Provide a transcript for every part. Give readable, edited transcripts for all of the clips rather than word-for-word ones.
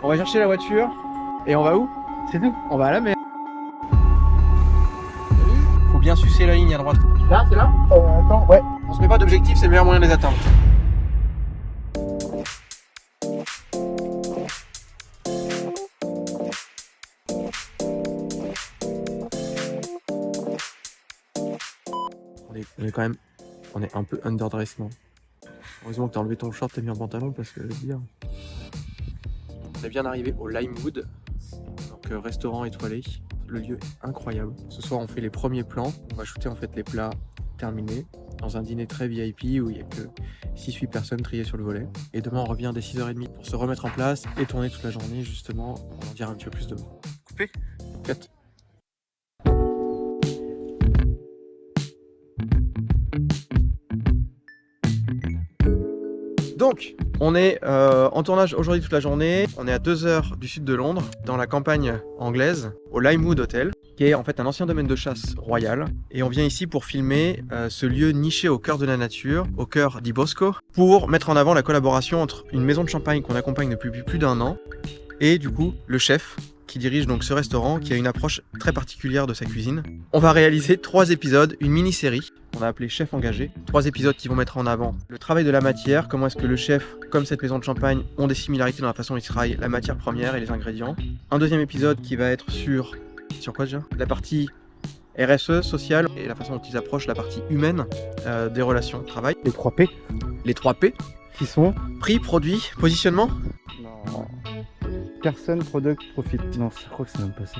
On va chercher la voiture. Et on va où? C'est tout. On va à la mer. Faut bien sucer la ligne à droite. Là, c'est là attends, ouais. On se met pas d'objectif, c'est le meilleur moyen de les atteindre. On est quand même, on est un peu underdressed, non? Heureusement que t'as enlevé ton short, t'as mis un pantalon parce que bien. On est bien arrivé au Limewood, donc restaurant étoilé. Le lieu est incroyable. Ce soir, on fait les premiers plans. On va shooter en fait les plats terminés dans un dîner très VIP où il n'y a que 6-8 personnes triées sur le volet. Et demain, on revient dès 6h30 pour se remettre en place et tourner toute la journée, justement. On en dira un petit peu plus demain. Coupé? Cut. Donc, on est en tournage aujourd'hui toute la journée. On est à 2 heures du sud de Londres, dans la campagne anglaise, au Limewood Hotel, qui est en fait un ancien domaine de chasse royal. Et on vient ici pour filmer ce lieu niché au cœur de la nature, au cœur di Bosco, pour mettre en avant la collaboration entre une maison de champagne qu'on accompagne depuis plus d'1 an et du coup le chef qui dirige donc ce restaurant qui a une approche très particulière de sa cuisine. On va réaliser 3 épisodes, une mini-série qu'on a appelée Chef Engagé. 3 épisodes qui vont mettre en avant le travail de la matière, comment est-ce que le chef, comme cette maison de champagne, ont des similarités dans la façon dont ils travaillent la matière première et les ingrédients. Un deuxième épisode qui va être sur quoi déjà? La partie RSE, sociale, et la façon dont ils approchent la partie humaine des relations de travail. Les 3 P. Les 3 P. Qui sont Prix, produit, positionnement. Non. Personne, product, profit. Non, je crois que c'est même pas ça.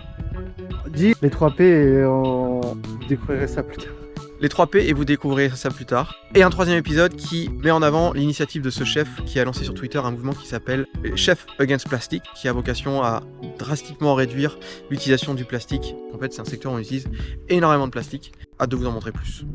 Dis les 3 P et on découvrirait ça plus tard. Les 3 P et vous découvrirez ça plus tard. Et un troisième épisode qui met en avant l'initiative de ce chef qui a lancé sur Twitter un mouvement qui s'appelle Chef Against Plastic, qui a vocation à drastiquement réduire l'utilisation du plastique. En fait, c'est un secteur où on utilise énormément de plastique. Hâte de vous en montrer plus.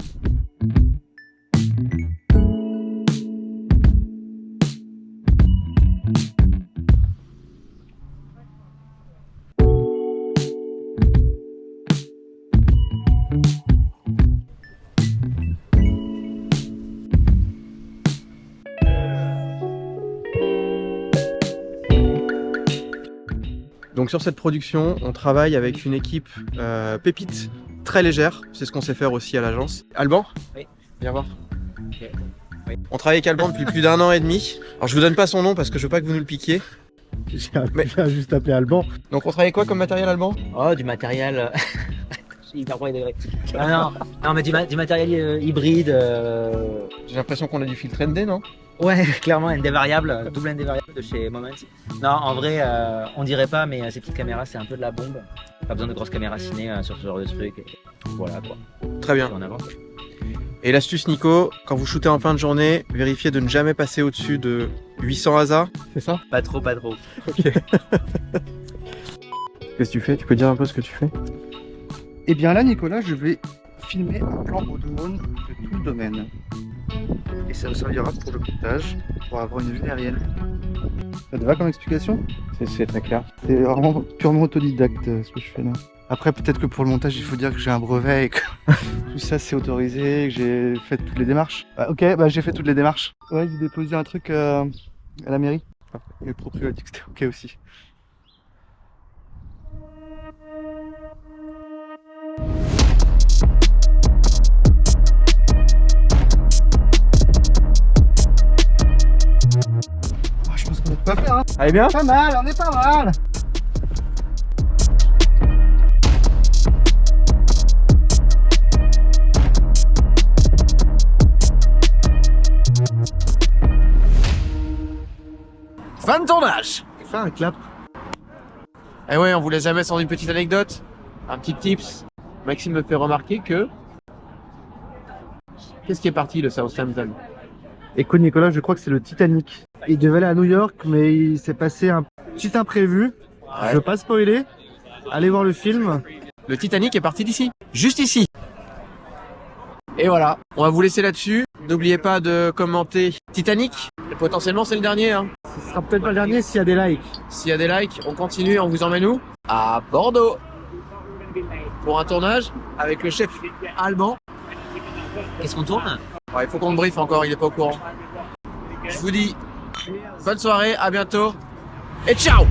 Donc sur cette production, on travaille avec une équipe pépite, très légère. C'est ce qu'on sait faire aussi à l'agence. Alban? Oui. Viens voir. Okay. Oui. On travaille avec Alban depuis plus d'1 an et demi. Alors je vous donne pas son nom parce que je veux pas que vous nous le piquiez. J'ai juste appelé Alban. Donc on travaille quoi comme matériel, Alban? Oh, du matériel... Je suis hyper premier degré. Non, mais du matériel hybride. J'ai l'impression qu'on a du filtre ND, non? Ouais, clairement, ND variable, double ND variable de chez Moment. Non, en vrai, on dirait pas, mais ces petites caméras, c'est un peu de la bombe. Pas besoin de grosses caméras ciné sur ce genre de truc. Voilà quoi. Très bien. En avant. Et l'astuce, Nico, quand vous shootez en fin de journée, vérifiez de ne jamais passer au-dessus de 800 ASA. C'est ça? Pas trop. Ok. Qu'est-ce que tu fais? Tu peux dire un peu ce que tu fais? Et bien là, Nicolas, je vais filmer un plan au drone de tout le domaine. Et ça nous servira pour le montage, pour avoir une vue aérienne. Ça te va comme explication? C'est très clair. C'est vraiment purement autodidacte ce que je fais là. Après, peut-être que pour le montage, il faut dire que j'ai un brevet et que tout ça c'est autorisé, que j'ai fait toutes les démarches. Ok, j'ai fait toutes les démarches. Ouais, j'ai déposé un truc à la mairie. Et le proprio a dit que c'était ok aussi. Je pense qu'on peut pas faire, hein. Allez bien? Pas mal, on est pas mal. Fin de tournage! Fais un clap. Eh ouais, on vous laisse jamais sans une petite anecdote, un petit tips. Maxime me fait remarquer que... Qu'est-ce qui est parti de Southampton? Écoute Nicolas, je crois que c'est le Titanic. Il devait aller à New York, mais il s'est passé un petit imprévu. Je veux pas spoiler. Allez voir le film. Le Titanic est parti d'ici, juste ici. Et voilà, on va vous laisser là-dessus. N'oubliez pas de commenter Titanic. Et potentiellement c'est le dernier, hein. Ce sera peut-être pas le dernier s'il y a des likes. S'il y a des likes, on continue, on vous emmène où? À Bordeaux. Pour un tournage avec le chef Alban. Qu'est-ce qu'on tourne? Ouais, il faut qu'on le briefe encore, il est pas au courant. Je vous dis bonne soirée, à bientôt et ciao!